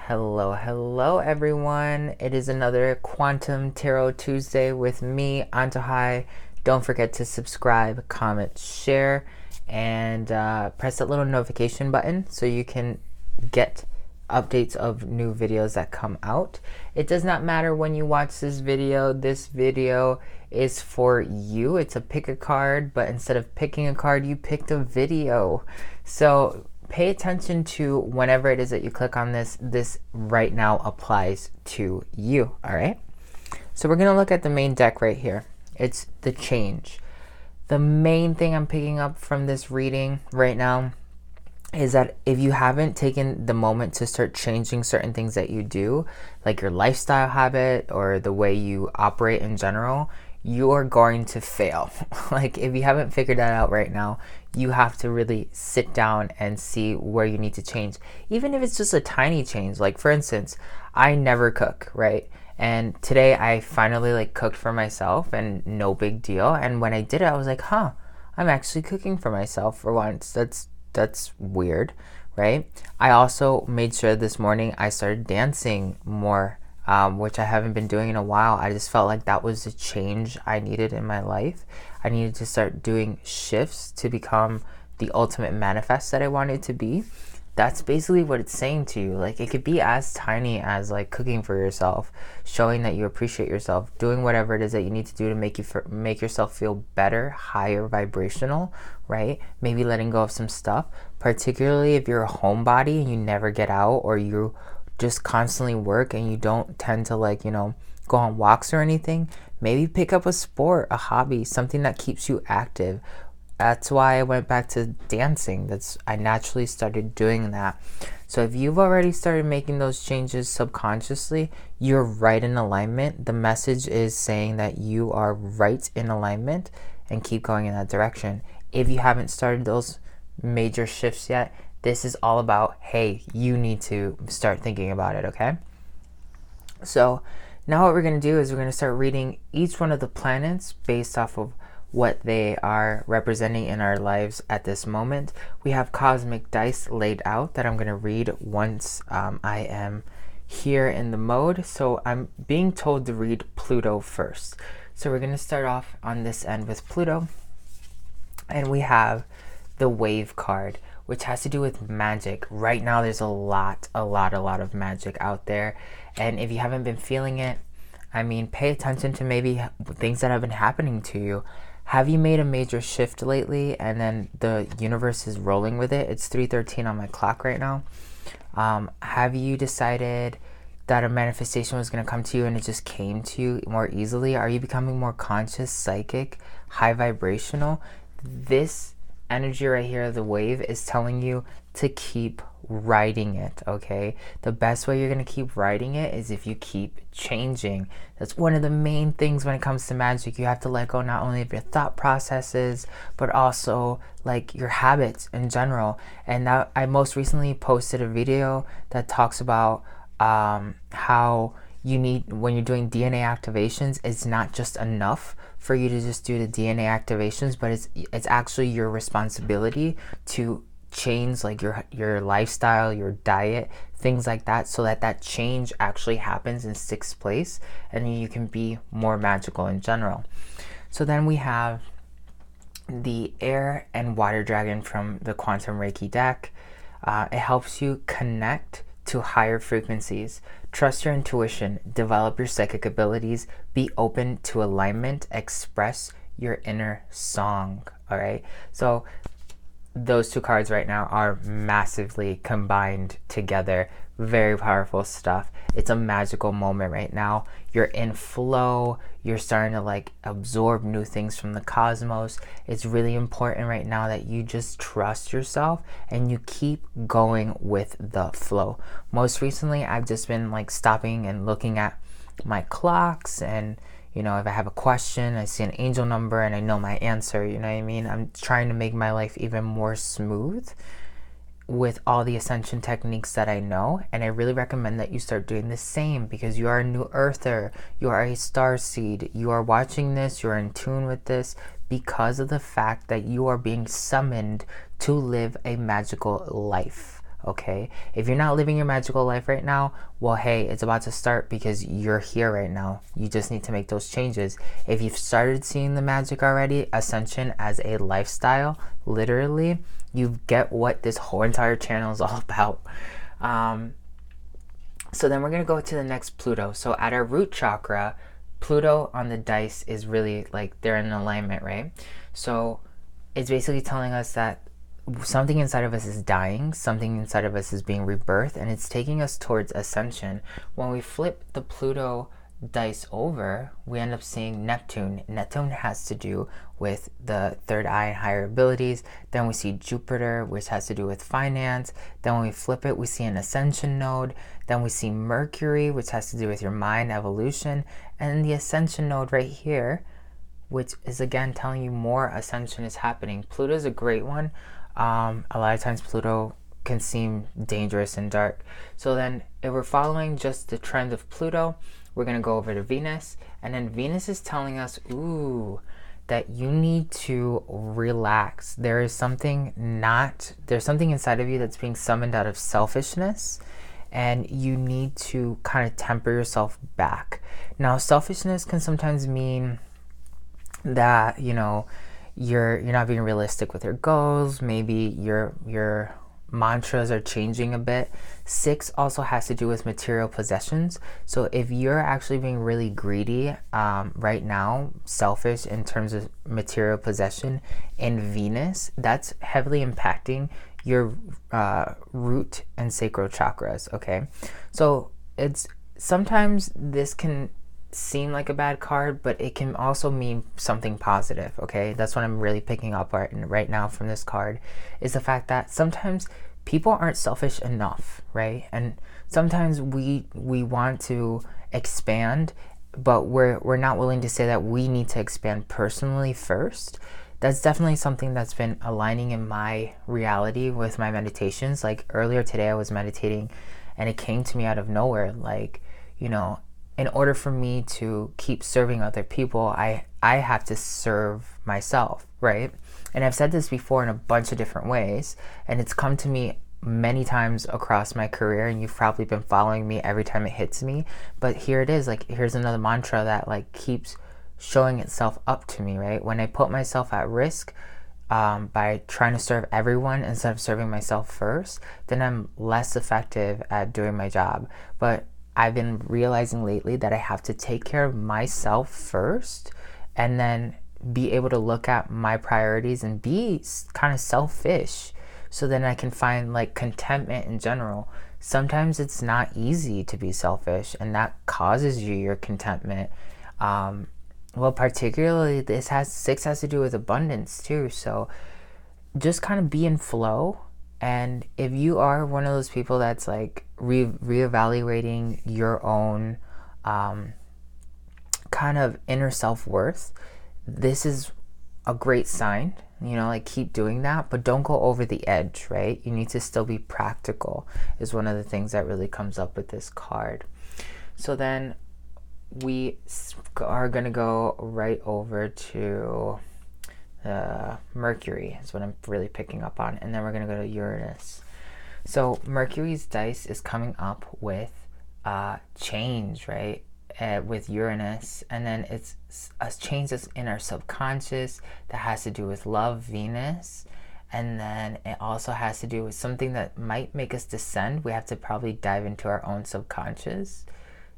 Hello everyone. It is another Quantum Tarot Tuesday with me, Antojai. Don't forget to subscribe, comment, share, and press that little notification button so you can get updates of new videos that come out. It does not matter when you watch this video. This video is for you. It's a pick a card, but instead of picking a card, you picked a video. So pay attention to whenever it is that you click on this right now applies to you. All right, so we're gonna look at the main deck right here. It's the change. The main thing I'm picking up from this reading right now is that if you haven't taken the moment to start changing certain things that you do, like your lifestyle habit or the way you operate in general, you are going to fail. Like if you haven't figured that out right now, you have to really sit down and see where you need to change. Even if it's just a tiny change. Like for instance, I never cook, right? And today I finally cooked for myself and no big deal. And when I did it, I was like, huh, I'm actually cooking for myself for once. That's weird, right? I also made sure this morning I started dancing more, which I haven't been doing in a while. I just felt like that was a change I needed in my life. I needed to start doing shifts to become the ultimate manifest that I wanted to be. That's basically what it's saying to you. Like it could be as tiny as like cooking for yourself, showing that you appreciate yourself, doing whatever it is that you need to do to make yourself feel better, higher vibrational, right? Maybe letting go of some stuff, particularly if you're a homebody and you never get out, or you just constantly work and you don't tend to go on walks or anything. Maybe pick up a sport, a hobby, something that keeps you active. That's why I went back to dancing. I naturally started doing that. So if you've already started making those changes subconsciously, you're right in alignment. The message is saying that you are right in alignment and keep going in that direction. If you haven't started those major shifts yet, this is all about, hey, you need to start thinking about it, okay? So now what we're going to do is we're going to start reading each one of the planets based off of what they are representing in our lives at this moment. We have cosmic dice laid out that I'm going to read once I am here in the mode. So I'm being told to read Pluto first. So we're going to start off on this end with Pluto. And we have the wave card, which has to do with magic. Right now there's a lot of magic out there. And if you haven't been feeling it, I mean, pay attention to maybe things that have been happening to you. Have you made a major shift lately and then the universe is rolling with it? It's 3:13 on my clock right now. Have you decided that a manifestation was going to come to you and it just came to you more easily? Are you becoming more conscious, psychic, high vibrational? This energy right here, the wave, is telling you to keep riding it, okay? The best way you're going to keep riding it is if you keep changing. That's one of the main things when it comes to magic. You have to let go not only of your thought processes, but also like your habits in general. And that I most recently posted a video that talks about how you need, when you're doing DNA activations, it's not just enough for you to just do the DNA activations, but it's actually your responsibility to change like your lifestyle, your diet, things like that, so that change actually happens and sticks place, and you can be more magical in general. So then we have the air and water dragon from the Quantum Reiki deck. It helps you connect to higher frequencies. Trust your intuition, develop your psychic abilities, be open to alignment, express your inner song. All right, so those two cards right now are massively combined together. Very powerful stuff. It's a magical moment right now. You're in flow. You're starting to absorb new things from the cosmos. It's really important right now that you just trust yourself and you keep going with the flow. Most recently, I've just been stopping and looking at my clocks, and if I have a question, I see an angel number and I know my answer, you know what I mean? I'm trying to make my life even more smooth with all the Ascension techniques that I know, and I really recommend that you start doing the same, because you are a new earther, you are a starseed, you are watching this, you are in tune with this because of the fact that you are being summoned to live a magical life. okay? If you're not living your magical life right now, well, hey, it's about to start because you're here right now. You just need to make those changes. If you've started seeing the magic already, Ascension as a lifestyle, literally, you get what this whole entire channel is all about. So then we're going to go to the next Pluto. So at our root chakra, Pluto on the dice is really like they're in alignment, right? So it's basically telling us that something inside of us is dying, something inside of us is being rebirthed, and it's taking us towards ascension. When we flip the Pluto dice over, we end up seeing Neptune. Neptune has to do with the third eye and higher abilities. Then we see Jupiter, which has to do with finance. Then when we flip it, we see an ascension node. Then we see Mercury, which has to do with your mind, evolution. And the ascension node right here, which is again telling you more ascension is happening. Pluto is a great one. A lot of times Pluto can seem dangerous and dark. So then if we're following just the trend of Pluto, we're going to go over to Venus, and then Venus is telling us, ooh, that you need to relax. There's something inside of you that's being summoned out of selfishness, and you need to kind of temper yourself back. Now, selfishness can sometimes mean that, you know, you're not being realistic with your goals. Maybe your mantras are changing a bit. 6 also has to do with material possessions. So if you're actually being really greedy right now, selfish in terms of material possession in Venus, that's heavily impacting your root and sacral chakras, okay? So it's sometimes this can seem like a bad card, but it can also mean something positive, okay? That's what I'm really picking up right now from this card, is the fact that sometimes people aren't selfish enough, right? And sometimes we want to expand, but we're not willing to say that we need to expand personally first. That's definitely something that's been aligning in my reality with my meditations. Like earlier today I was meditating and it came to me out of nowhere, like, you know, in order for me to keep serving other people, I have to serve myself, right? And I've said this before in a bunch of different ways, and it's come to me many times across my career, and you've probably been following me every time it hits me. But here it is, like, here's another mantra that like keeps showing itself up to me, right? When I put myself at risk by trying to serve everyone instead of serving myself first, then I'm less effective at doing my job. But I've been realizing lately that I have to take care of myself first and then be able to look at my priorities and be kind of selfish, so then I can find like contentment in general. Sometimes it's not easy to be selfish, and that causes you your contentment. Well, particularly 6 has to do with abundance too. So just kind of be in flow. And if you are one of those people that's like reevaluating your own kind of inner self-worth, this is a great sign, you know, like keep doing that, but don't go over the edge, right? You need to still be practical, is one of the things that really comes up with this card. So then we are going to go right over to Mercury, is what I'm really picking up on, and then we're going to go to Uranus. So Mercury's dice is coming up with change, right? With Uranus, and then it's a change that's in our subconscious that has to do with love, Venus, and then it also has to do with something that might make us descend. We have to probably dive into our own subconscious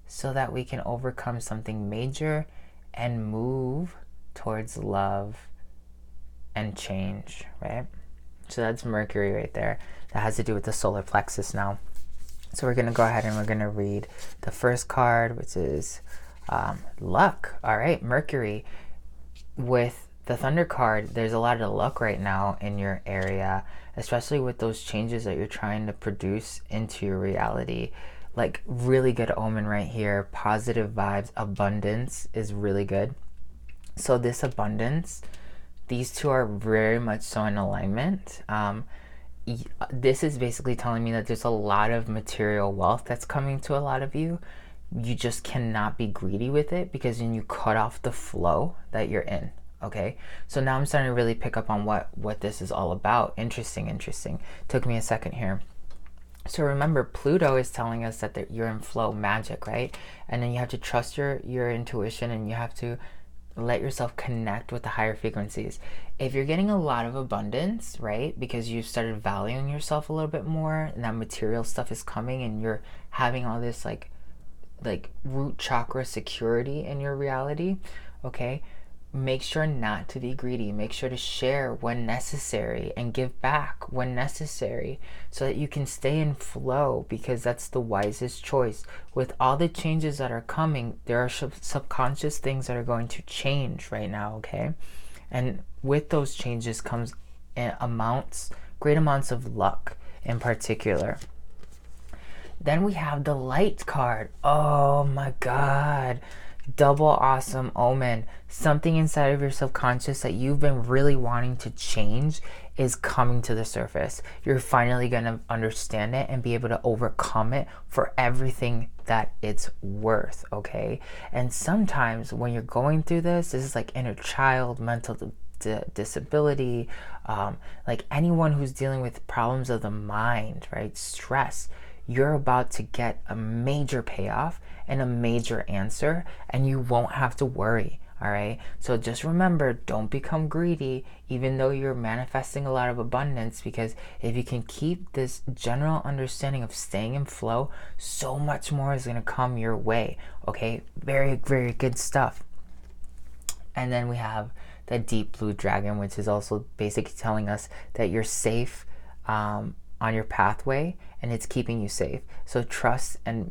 so that we can overcome something major and move towards love and change, right? So that's Mercury right there. That has to do with the solar plexus now. So we're going to go ahead and we're going to read the first card, which is luck. All right, Mercury. With the Thunder card, there's a lot of luck right now in your area, especially with those changes that you're trying to produce into your reality. Like, really good omen right here. Positive vibes. Abundance is really good. So this abundance, these two are very much so in alignment. This is basically telling me that there's a lot of material wealth that's coming to a lot of you. You just cannot be greedy with it, because then you cut off the flow that you're in. Okay, so now I'm starting to really pick up on what this is all about. Interesting. Took me a second here. So remember, Pluto is telling us that you're in flow magic, right? And then you have to trust your intuition, and you have to let yourself connect with the higher frequencies. If you're getting a lot of abundance, right, because you started valuing yourself a little bit more, and that material stuff is coming, and you're having all this like root chakra security in your reality, okay, make sure not to be greedy. Make sure to share when necessary and give back when necessary, so that you can stay in flow, because that's the wisest choice. With all the changes that are coming, there are subconscious things that are going to change right now, okay? And with those changes comes great amounts of luck in particular. Then we have the light card. Oh my god. Double awesome omen. Something inside of your subconscious that you've been really wanting to change is coming to the surface. You're finally going to understand it and be able to overcome it for everything that it's worth, okay? And sometimes when you're going through this is like inner child, mental disability, like anyone who's dealing with problems of the mind, right? Stress. You're about to get a major payoff and a major answer, and you won't have to worry. All right, so just remember, don't become greedy even though you're manifesting a lot of abundance, because if you can keep this general understanding of staying in flow, so much more is going to come your way. Okay, very, very good stuff. And then we have the deep blue dragon, which is also basically telling us that you're safe on your pathway, and it's keeping you safe. So trust and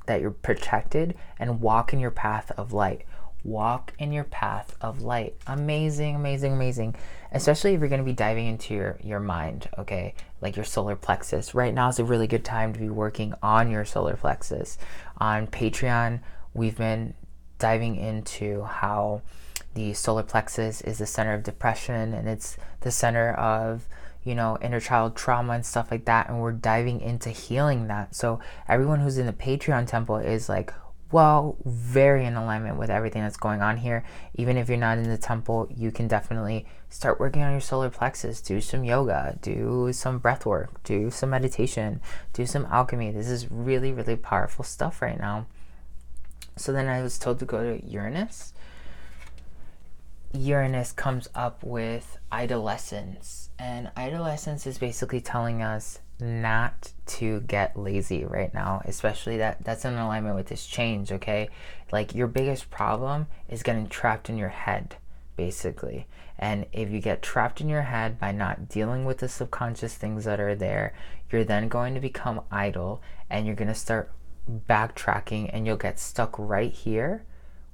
that you're protected, and walk in your path of light. Walk in your path of light. Amazing, amazing, amazing. Especially if you're going to be diving into your mind, okay? Like your solar plexus. Right now is a really good time to be working on your solar plexus. On Patreon, we've been diving into how the solar plexus is the center of depression, and it's the center of, you know, inner child trauma and stuff like that, and we're diving into healing that. So everyone who's in the Patreon temple is like, well, very in alignment with everything that's going on here. Even if you're not in the temple, you can definitely start working on your solar plexus. Do some yoga, do some breath work, do some meditation, do some alchemy. This is really, really powerful stuff right now. So then I was told to go to Uranus. Uranus comes up with idolescence, and idolescence is basically telling us not to get lazy right now, especially that's in alignment with this change, okay? Like your biggest problem is getting trapped in your head, basically. And if you get trapped in your head by not dealing with the subconscious things that are there, you're then going to become idle, and you're going to start backtracking, and you'll get stuck right here,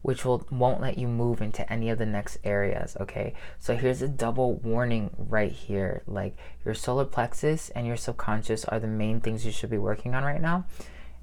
which won't let you move into any of the next areas, okay? So here's a double warning right here. Like your solar plexus and your subconscious are the main things you should be working on right now.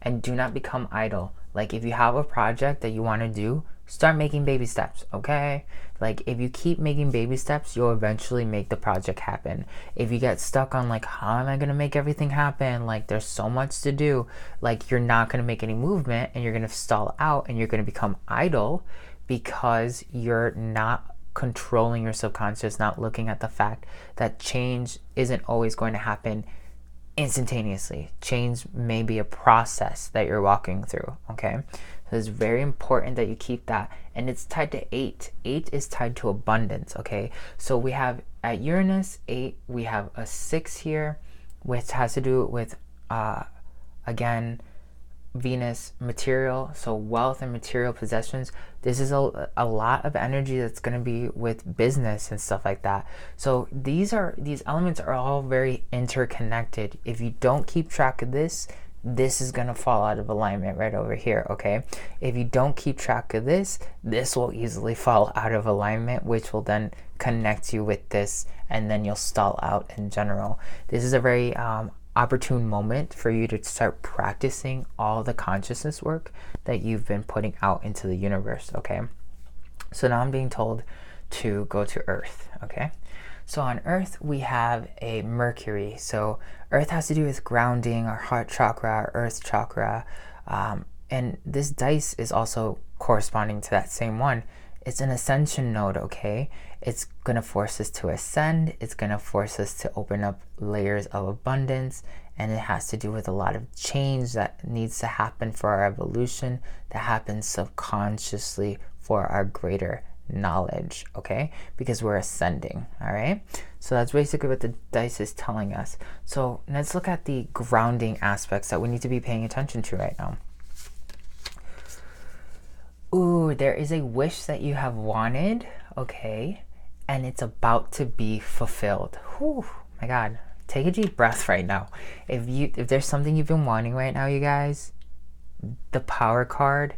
And do not become idle. Like if you have a project that you want to do, start making baby steps, okay? Like if you keep making baby steps, you'll eventually make the project happen. If you get stuck on like, how am I going to make everything happen? Like there's so much to do. Like you're not going to make any movement, and you're going to stall out, and you're going to become idle because you're not controlling your subconscious, not looking at the fact that change isn't always going to happen instantaneously. Change may be a process that you're walking through, okay? So it's very important that you keep that. And it's tied to 8. 8 is tied to abundance, okay? So we have at Uranus 8, we have a 6 here, which has to do with again, Venus, material, so wealth and material possessions. This is a lot of energy that's going to be with business and stuff like that. So these elements are all very interconnected. If you don't keep track of this is going to fall out of alignment right over here, okay? If you don't keep track of this will easily fall out of alignment, which will then connect you with this, and then you'll stall out in general. This is a very opportune moment for you to start practicing all the consciousness work that you've been putting out into the universe, okay? So now I'm being told to go to Earth, okay? So on Earth, we have a Mercury. So Earth has to do with grounding, our heart chakra, our earth chakra. And this dice is also corresponding to that same one. It's an ascension node, okay? It's going to force us to ascend. It's going to force us to open up layers of abundance and it has to do with a lot of change that needs to happen for our evolution, that happens subconsciously for our greater knowledge, okay? Because we're ascending, all right? So that's basically what the dice is telling us. So let's look at the grounding aspects that we need to be paying attention to right now. Ooh, there is a wish that you have wanted, okay? And it's about to be fulfilled. Whew, my God. Take a deep breath right now. If there's something you've been wanting right now, you guys, the power card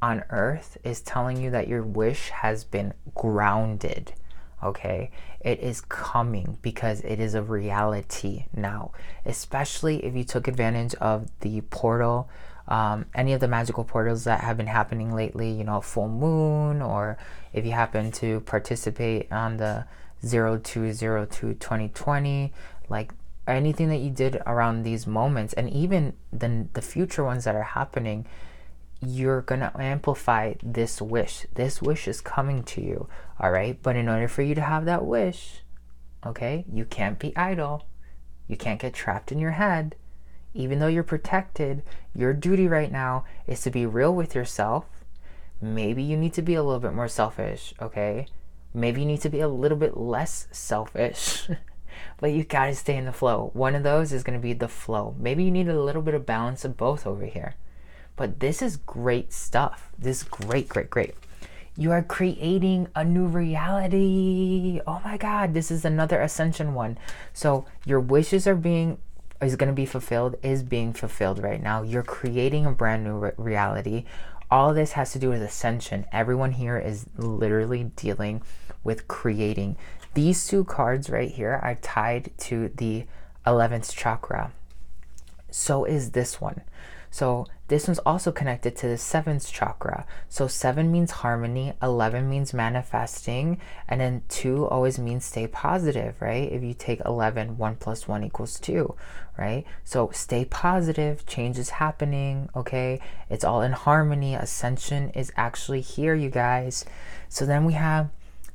on Earth is telling you that your wish has been grounded, okay? It is coming because it is a reality now, especially if you took advantage of the portal, any of the magical portals that have been happening lately, you know, full moon, or if you happen to participate on the 02/02/2020, like anything that you did around these moments, and even the future ones that are happening, you're gonna amplify this wish. This wish is coming to you, all right? But in order for you to have that wish, okay, you can't be idle. You can't get trapped in your head. Even though you're protected, your duty right now is to be real with yourself. Maybe you need to be a little bit more selfish, okay? Maybe you need to be a little bit less selfish. But you gotta stay in the flow. One of those is gonna be the flow. Maybe you need a little bit of balance of both over here. But this is great stuff. This is great, great, great. You are creating a new reality. Oh my God, this is another Ascension one. So your wishes is being fulfilled right now. You're creating a brand new reality. All of this has to do with Ascension. Everyone here is literally dealing with creating. These two cards right here are tied to the 11th chakra. So is this one. So this one's also connected to the 7th chakra. So 7 means harmony, 11 means manifesting, and then 2 always means stay positive, right? If you take 11, 1 plus 1 equals 2, right? So stay positive, change is happening, okay? It's all in harmony. Ascension is actually here, you guys. So then we have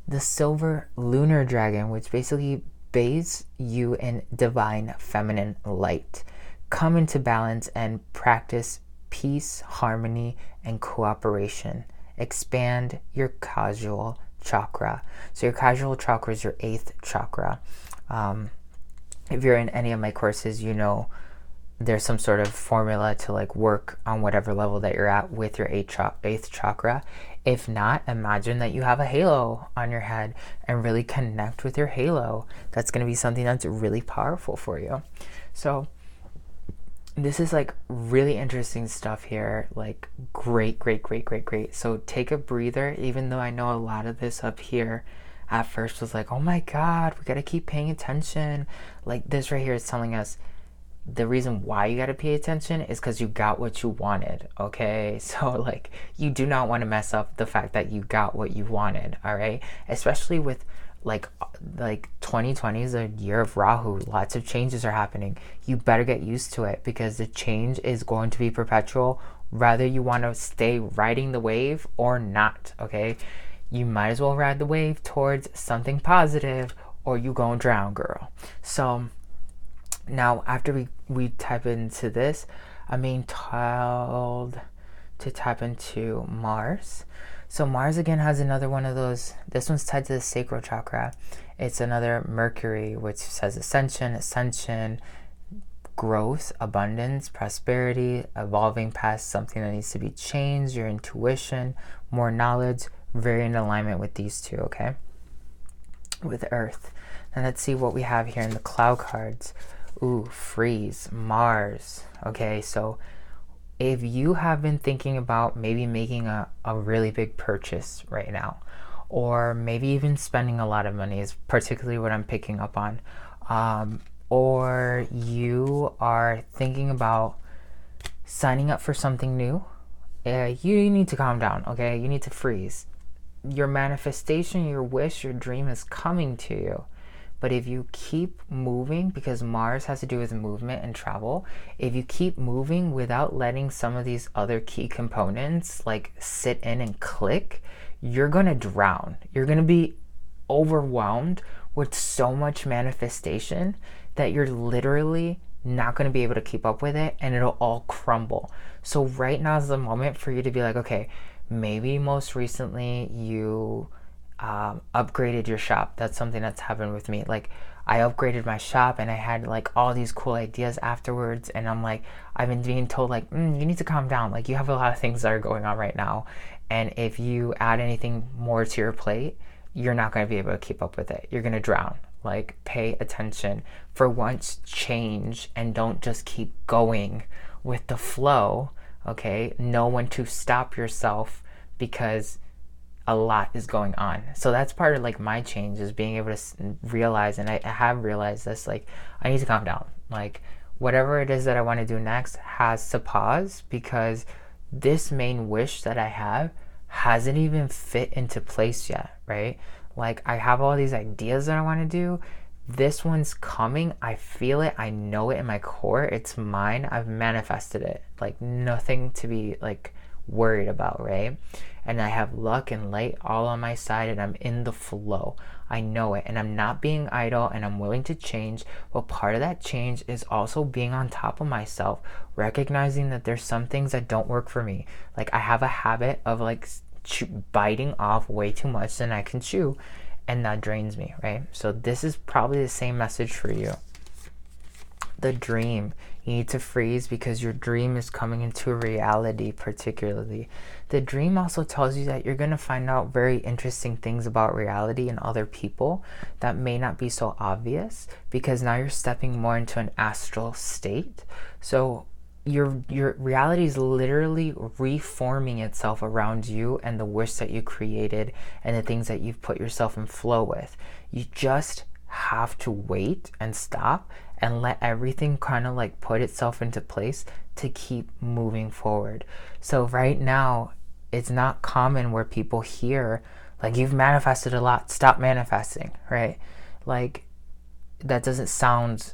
the silver lunar dragon, which basically bathes you in divine feminine light. Come into balance and practice peace, harmony, and cooperation. Expand your causal chakra. So your causal chakra is your 8th chakra. If you're in any of my courses, you know there's some sort of formula to like work on whatever level that you're at with your 8th chakra. If not, imagine that you have a halo on your head and really connect with your halo. That's going to be something that's really powerful for you. So this is like really interesting stuff here. Like great. So take a breather, even though I know a lot of this up here at first was like, oh my God, we got to keep paying attention. Like this right here is telling us the reason why you got to pay attention is because you got what you wanted, okay? So like you do not want to mess up the fact that you got what you wanted, all right? Especially with like 2020 is a year of Rahu. Lots of changes are happening. You better get used to it because the change is going to be perpetual, whether you want to stay riding the wave or not, okay? You might as well ride the wave towards something positive or you gonna drown, girl. So now after we type into this, I'm being told to tap into Mars. So Mars again has another one of those. This one's tied to the sacral chakra. It's another Mercury, which says ascension, growth, abundance, prosperity, evolving past something that needs to be changed, your intuition, more knowledge, very in alignment with these two, okay? With Earth. And let's see what we have here in the cloud cards. Ooh, freeze, Mars. Okay, so if you have been thinking about maybe making a really big purchase right now, or maybe even spending a lot of money is particularly what I'm picking up on, or you are thinking about signing up for something new, you need to calm down, okay? You need to freeze. Your manifestation, your wish, your dream is coming to you. But if you keep moving, because Mars has to do with movement and travel, if you keep moving without letting some of these other key components like sit in and click, you're gonna drown. You're gonna be overwhelmed with so much manifestation that you're literally not going to be able to keep up with it, and it'll all crumble. So right now is the moment for you to be like, okay, maybe most recently you upgraded your shop. That's something that's happened with me. Like, I upgraded my shop and I had like all these cool ideas afterwards, and I'm like, I've been being told like, you need to calm down, like you have a lot of things that are going on right now, and if you add anything more to your plate, you're not going to be able to keep up with it. You're going to drown. Like, pay attention. For once, change, and don't just keep going with the flow. Okay, know when to stop yourself, because a lot is going on. So that's part of like my change, is being able to realize, and I have realized this, like I need to calm down. Like, whatever it is that I want to do next has to pause, because this main wish that I have hasn't even fit into place yet, right? Like, I have all these ideas that I want to do. This one's coming. I feel it. I know it in my core. It's mine. I've manifested it. Like, nothing to be like worried about, right? And I have luck and light all on my side, and I'm in the flow. I know it, and I'm not being idle, and I'm willing to change. But part of that change is also being on top of myself, recognizing that there's some things that don't work for me. Like, I have a habit of like biting off way too much than I can chew, and that drains me, right? So this is probably the same message for you. The dream, you need to freeze, because your dream is coming into reality. Particularly, the dream also tells you that you're going to find out very interesting things about reality and other people that may not be so obvious, because now you're stepping more into an astral state. So your reality is literally reforming itself around you and the wish that you created and the things that you've put yourself in flow with. You just have to wait and stop and let everything kind of like put itself into place to keep moving forward. So right now, it's not common where people hear like, you've manifested a lot, stop manifesting, right? Like, that doesn't sound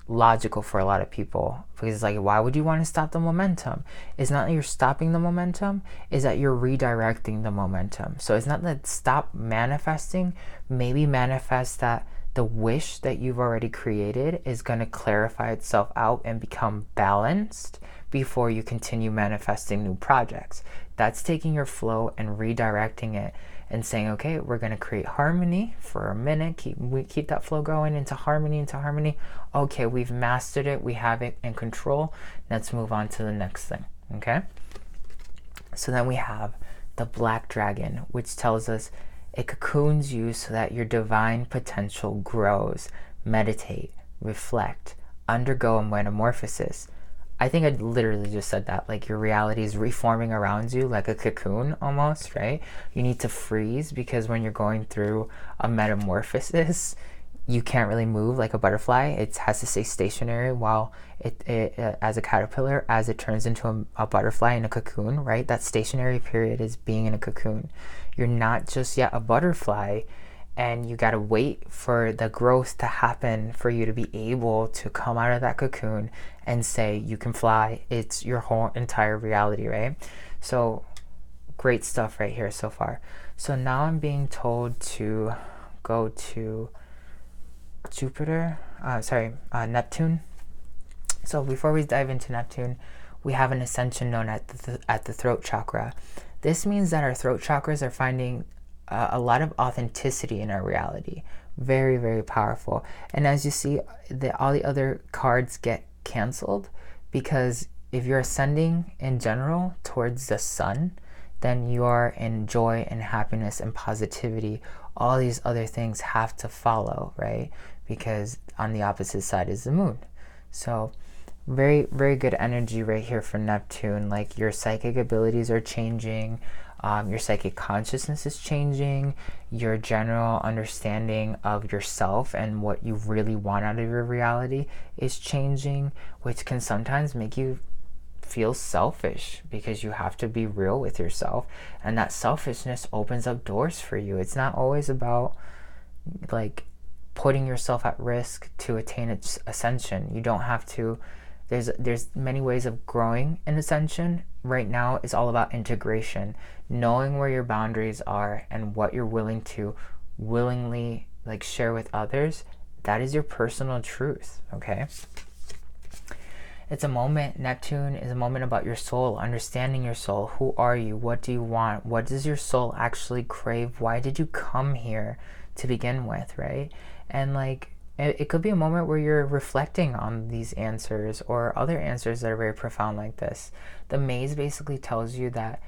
logical for a lot of people, because it's like, why would you want to stop the momentum? It's not that you're stopping the momentum, it's that you're redirecting the momentum. So it's not that stop manifesting. Maybe manifest that the wish that you've already created is going to clarify itself out and become balanced before you continue manifesting new projects. That's taking your flow and redirecting it and saying, okay, we're going to create harmony for a minute. Keep that flow going into harmony. Okay, we've mastered it. We have it in control. Let's move on to the next thing. Okay? So then we have the black dragon, which tells us it cocoons you so that your divine potential grows. Meditate, reflect, undergo a metamorphosis. I think I literally just said that. Like, your reality is reforming around you like a cocoon almost, right? You need to freeze, because when you're going through a metamorphosis, you can't really move like a butterfly. It has to stay stationary while it as a caterpillar, as it turns into a butterfly in a cocoon, right? That stationary period is being in a cocoon. You're not just yet a butterfly, and you got to wait for the growth to happen for you to be able to come out of that cocoon and say you can fly. It's your whole entire reality, right? So great stuff right here so far. So now I'm being told to go to Neptune. So before we dive into Neptune, we have an ascension known at the throat chakra. This means that our throat chakras are finding a lot of authenticity in our reality. Very, very powerful. And as you see, all the other cards get canceled, because if you're ascending in general towards the sun, then you are in joy and happiness and positivity. All these other things have to follow, right? Because on the opposite side is the moon. So very, very good energy right here for Neptune. Like, your psychic abilities are changing. Your psychic consciousness is changing. Your general understanding of yourself and what you really want out of your reality is changing, which can sometimes make you feel selfish, because you have to be real with yourself, and that selfishness opens up doors for you. It's not always about like putting yourself at risk to attain its ascension. You don't have to. There's many ways of growing in ascension. Right now it's all about integration, knowing where your boundaries are and what you're willing to willingly like share with others. That is your personal truth. Okay, It's a moment, Neptune is a moment about your soul, understanding your soul. Who are you? What do you want? What does your soul actually crave? Why did you come here to begin with, right? And like, it could be a moment where you're reflecting on these answers or other answers that are very profound like this. The maze basically tells you that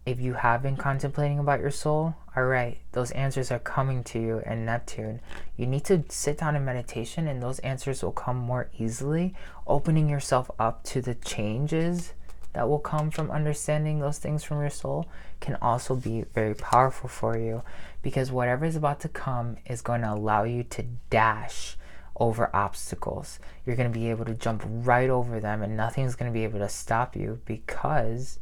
if you have been contemplating about your soul, all right, those answers are coming to you in Neptune. You need to sit down in meditation and those answers will come more easily. Opening yourself up to the changes that will come from understanding those things from your soul can also be very powerful for you, because whatever is about to come is going to allow you to dash over obstacles. You're going to be able to jump right over them and nothing's going to be able to stop you, because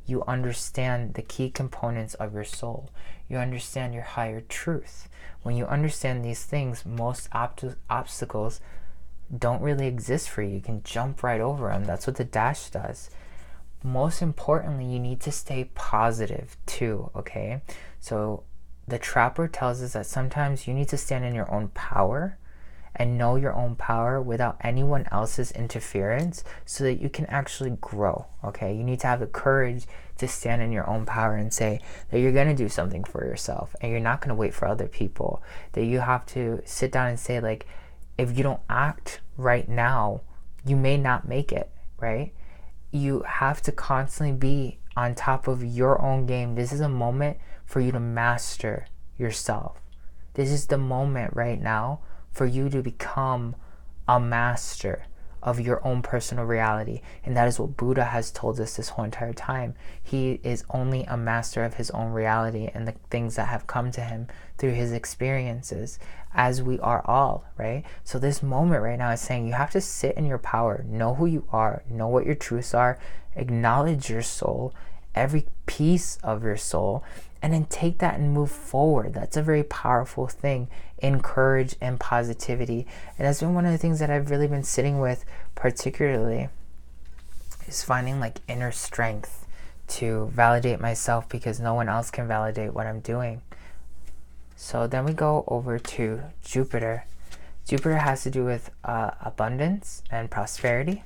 you understand the key components of your soul. You understand your higher truth. When you understand these things, most obstacles don't really exist for you. You can jump right over them. That's what the dash does. Most importantly, you need to stay positive too, okay? So the Trapper tells us that sometimes you need to stand in your own power and know your own power without anyone else's interference so that you can actually grow, okay? You need to have the courage to stand in your own power and say that you're going to do something for yourself and you're not going to wait for other people. That you have to sit down and say, like, if you don't act right now, you may not make it, right? You have to constantly be on top of your own game. This is a moment for you to master yourself. This is the moment right now for you to become a master of your own personal reality. And that is what Buddha has told us this whole entire time. He is only a master of his own reality and the things that have come to him through his experiences, as we are all, right? So this moment right now is saying you have to sit in your power, know who you are, know what your truths are, acknowledge your soul, every piece of your soul, and then take that and move forward. That's a very powerful thing in courage and positivity. And that's been one of the things that I've really been sitting with particularly, is finding like inner strength to validate myself, because no one else can validate what I'm doing. So then we go over to Jupiter. Jupiter has to do with abundance and prosperity.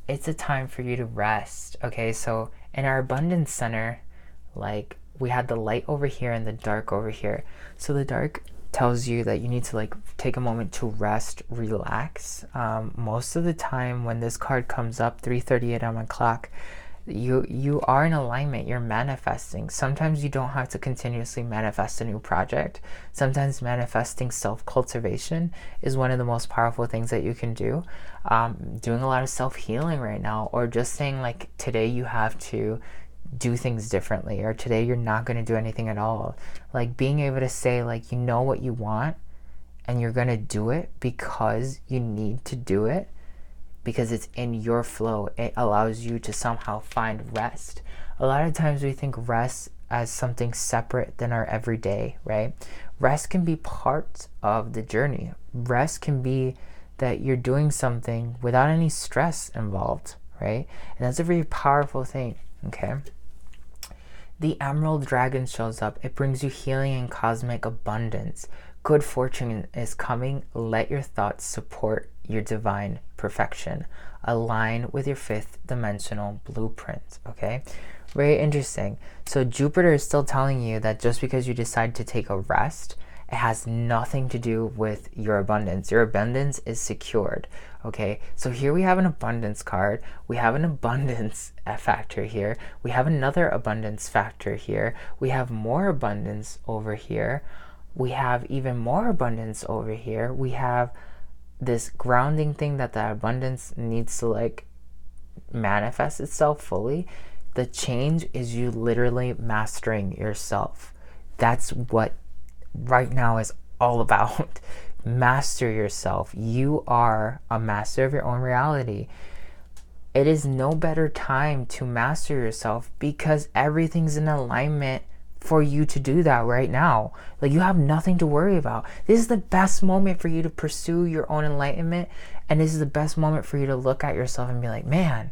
It's a time for you to rest. Okay, so in our abundance center, like, we had the light over here and the dark over here. So the dark tells you that you need to like take a moment to rest, relax. Most of the time when this card comes up, 3:38 on my clock, you are in alignment, you're manifesting. Sometimes you don't have to continuously manifest a new project. Sometimes manifesting self-cultivation is one of the most powerful things that you can do. Doing a lot of self-healing right now, or just saying like, today you have to do things differently, or today you're not going to do anything at all. Like being able to say like, you know what you want and you're going to do it because you need to do it, because it's in your flow. It allows you to somehow find rest. A lot of times we think rest as something separate than our everyday, right? Rest can be part of the journey. Rest can be that you're doing something without any stress involved, right? And that's a very powerful thing, okay? The Emerald Dragon shows up. It brings you healing and cosmic abundance. Good fortune is coming. Let your thoughts support your divine perfection. Align with your fifth dimensional blueprint, okay? Very interesting. So Jupiter is still telling you that just because you decide to take a rest, it has nothing to do with your abundance. Your abundance is secured, okay? So here we have an abundance card. We have an abundance factor here. We have another abundance factor here. We have more abundance over here. We have even more abundance over here. We have this grounding thing that the abundance needs to like manifest itself fully. The change is you literally mastering yourself. That's what right now is all about. Master yourself. You are a master of your own reality. It is no better time to master yourself because everything's in alignment for you to do that right now. Like, you have nothing to worry about. This is the best moment for you to pursue your own enlightenment, and this is the best moment for you to look at yourself and be like, man,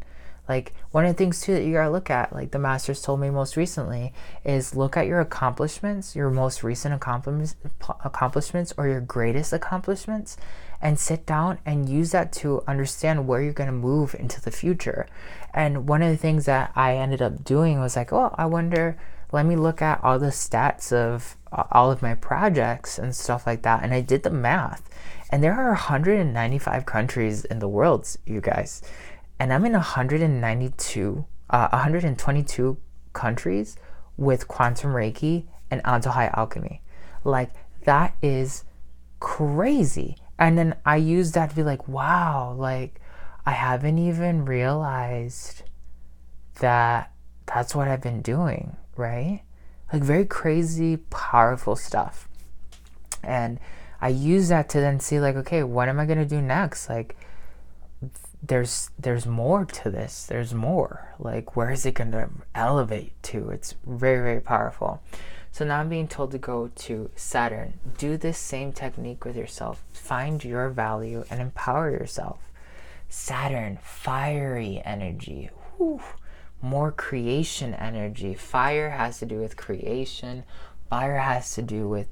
Like, one of the things too that you gotta look at, like the masters told me most recently, is look at your accomplishments, your most recent accomplishments or your greatest accomplishments, and sit down and use that to understand where you're gonna move into the future. And one of the things that I ended up doing was like, oh, I wonder, let me look at all the stats of all of my projects and stuff like that. And I did the math, and there are 195 countries in the world, you guys. And I'm in 122 countries with Quantum Reiki and Antojai Alchemy. Like, that is crazy. And then I use that to be like, wow, like, I haven't even realized that that's what I've been doing, right? Like, very crazy, powerful stuff. And I use that to then see, like, okay, what am I going to do next? Like, there's more to this. There's more. Like, where is it going to elevate to? It's very, very powerful. So now I'm being told to go to Saturn. Do this same technique with yourself. Find your value and empower yourself. Saturn, fiery energy. Whew. More creation energy. Fire has to do with creation. Fire has to do with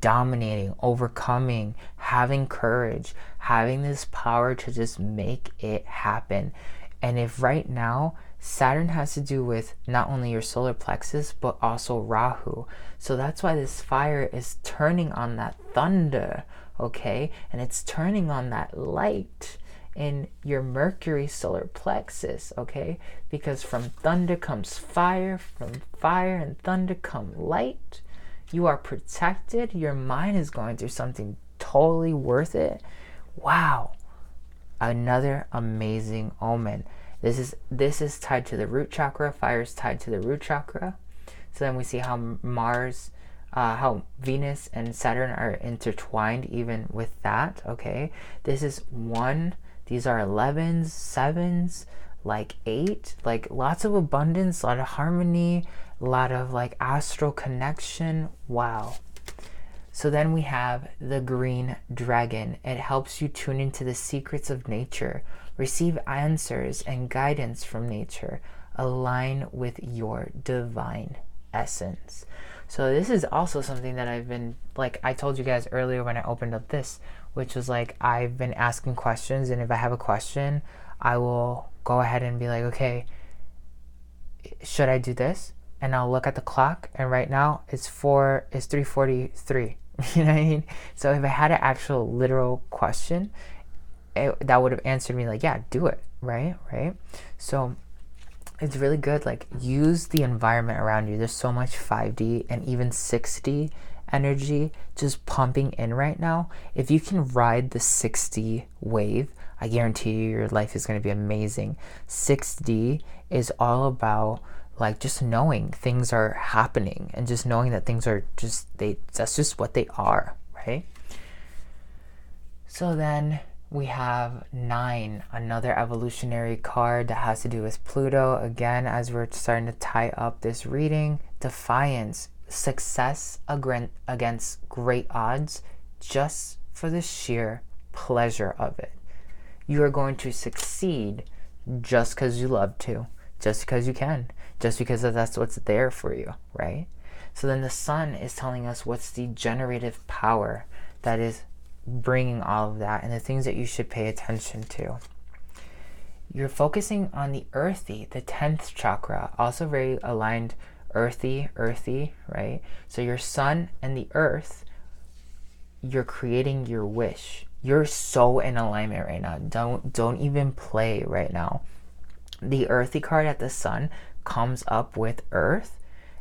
dominating, overcoming, having courage, having this power to just make it happen. And if right now, Saturn has to do with not only your solar plexus, but also Rahu. So that's why this fire is turning on that thunder, okay? And it's turning on that light in your Mercury solar plexus, okay? Because from thunder comes fire, from fire and thunder come light. You are protected. Your mind is going through something totally worth it. Wow. Another amazing omen. This is tied to the root chakra. Fire is tied to the root chakra. So then we see how how Venus and Saturn are intertwined even with that, okay? This is one. These are 11s, 7s, like 8, like lots of abundance, a lot of harmony, a lot of like astral connection. Wow. So then we have the green dragon. It helps you tune into the secrets of nature, receive answers and guidance from nature, align with your divine essence. So this is also something that I've been, like I told you guys earlier when I opened up this, which was like, I've been asking questions, and if I have a question, I will go ahead and be like, okay, should I do this? And I'll look at the clock, and right now it's 3:43. You know what I mean? So if I had an actual literal question, that would have answered me like, yeah, do it, right? So it's really good. Like, use the environment around you. There's so much 5D and even 6D energy just pumping in right now. If you can ride the 6D wave, I guarantee you your life is going to be amazing. 6D is all about like just knowing things are happening and just knowing that things are just, that's just what they are, right? So then we have 9, another evolutionary card that has to do with Pluto. Again, as we're starting to tie up this reading, defiance, success against great odds, just for the sheer pleasure of it. You are going to succeed just because you love to, just because you can, just because that's what's there for you, right? So then the sun is telling us what's the generative power that is bringing all of that and the things that you should pay attention to. You're focusing on the earthy, the 10th chakra, also very aligned, earthy, right? So your sun and the earth, you're creating your wish. You're so in alignment right now. Don't even play right now. The earthy card at the sun comes up with earth,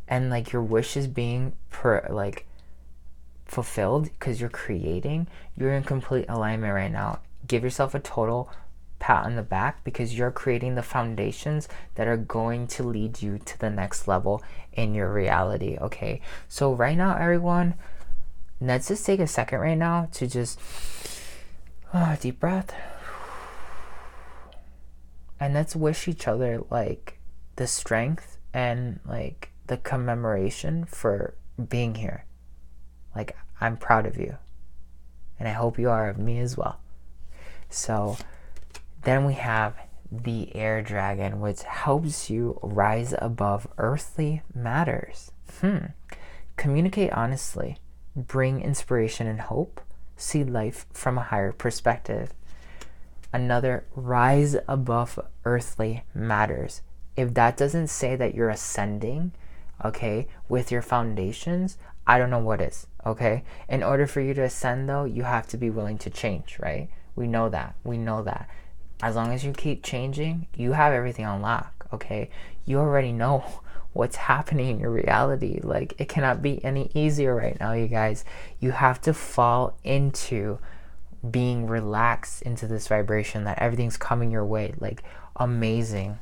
and like your wish is being fulfilled because you're creating. You're in complete alignment right now. Give yourself a total pat on the back because you're creating the foundations that are going to lead you to the next level in your reality, okay? So right now, everyone, let's just take a second right now to just deep breath, and let's wish each other like the strength and like the commemoration for being here. Like, I'm proud of you, and I hope you are of me as well. So then we have the air dragon, which helps you rise above earthly matters. Communicate honestly, bring inspiration and hope, see life from a higher perspective. Another, rise above earthly matters. If that doesn't say that you're ascending, okay, with your foundations, I don't know what is, okay? In order for you to ascend, though, you have to be willing to change, right? We know that. As long as you keep changing, you have everything on lock, okay? You already know what's happening in your reality. Like, it cannot be any easier right now, you guys. You have to fall into being relaxed into this vibration that everything's coming your way, like amazing.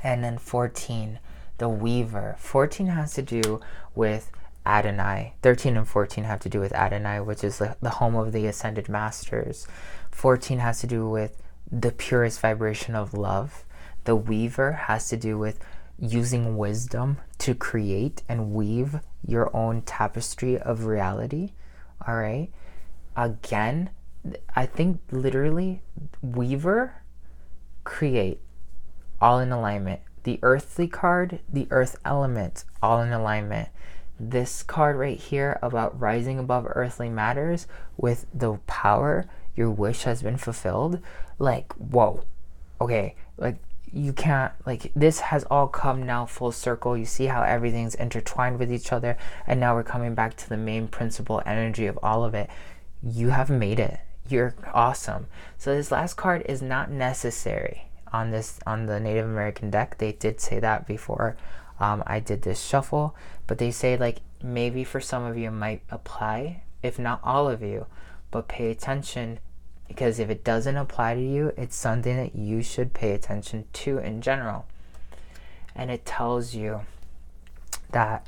And then 14, the Weaver. 14 has to do with Adonai. 13 and 14 have to do with Adonai, which is the home of the Ascended Masters. 14 has to do with the purest vibration of love. The Weaver has to do with using wisdom to create and weave your own tapestry of reality. All right. Again, I think literally Weaver, create, all in alignment. The earthly card, the earth element, all in alignment. This card right here about rising above earthly matters with the power, your wish has been fulfilled. Like, whoa. Okay, like you can't, like, this has all come now full circle. You see how everything's intertwined with each other, and now we're coming back to the main principle energy of all of it. You have made it. You're awesome. So this last card is not necessary on the Native American deck. They did say that before I did this shuffle, but they say like maybe for some of you it might apply, if not all of you, but pay attention, because if it doesn't apply to you, it's something that you should pay attention to in general. And it tells you that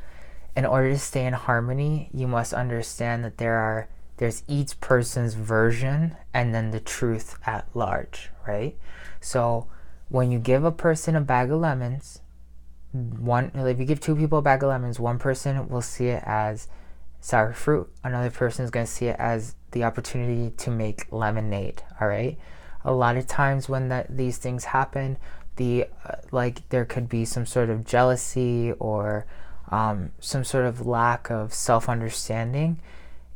in order to stay in harmony, you must understand that there's each person's version and then the truth at large, right? So when you give a person a bag of lemons, if you give two people a bag of lemons, one person will see it as sour fruit. Another person is going to see it as the opportunity to make lemonade, all right? A lot of times when these things happen, there could be some sort of jealousy or some sort of lack of self-understanding.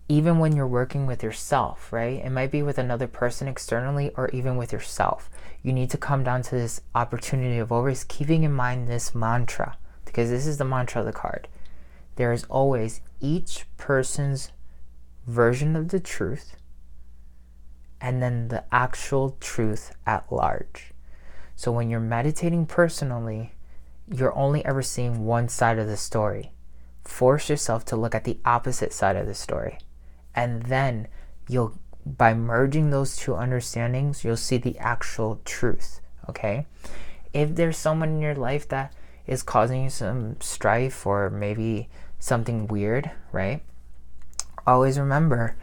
Even when you're working with yourself, right? It might be with another person externally or even with yourself. You need to come down to this opportunity of always keeping in mind this mantra, because this is the mantra of the card. There is always each person's version of the truth and then the actual truth at large. So when you're meditating personally, you're only ever seeing one side of the story. Force yourself to look at the opposite side of the story. And then by merging those two understandings, you'll see the actual truth, okay? If there's someone in your life that is causing you some strife or maybe something weird, right? Always remember,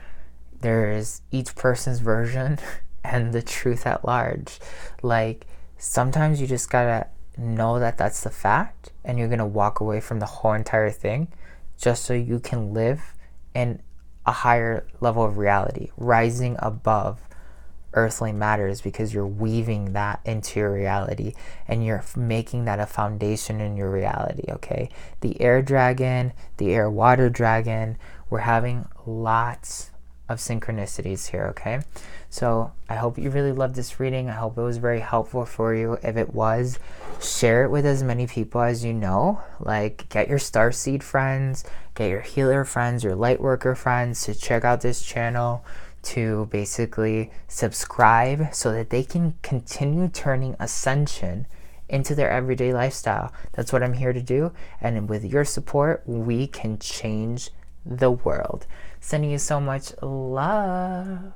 there is each person's version and the truth at large. Like, sometimes you just gotta know that that's the fact, and you're gonna walk away from the whole entire thing just so you can live in a higher level of reality, rising above earthly matters, because you're weaving that into your reality and you're making that a foundation in your reality, okay? The air dragon, the air water dragon, we're having lots of synchronicities here, okay? So I hope you really loved this reading. I hope it was very helpful for you. If it was, share it with as many people as you know. Like, get your Starseed friends, get your healer friends, your Lightworker friends to check out this channel, to basically subscribe so that they can continue turning Ascension into their everyday lifestyle. That's what I'm here to do. And with your support, we can change the world. Sending you so much love.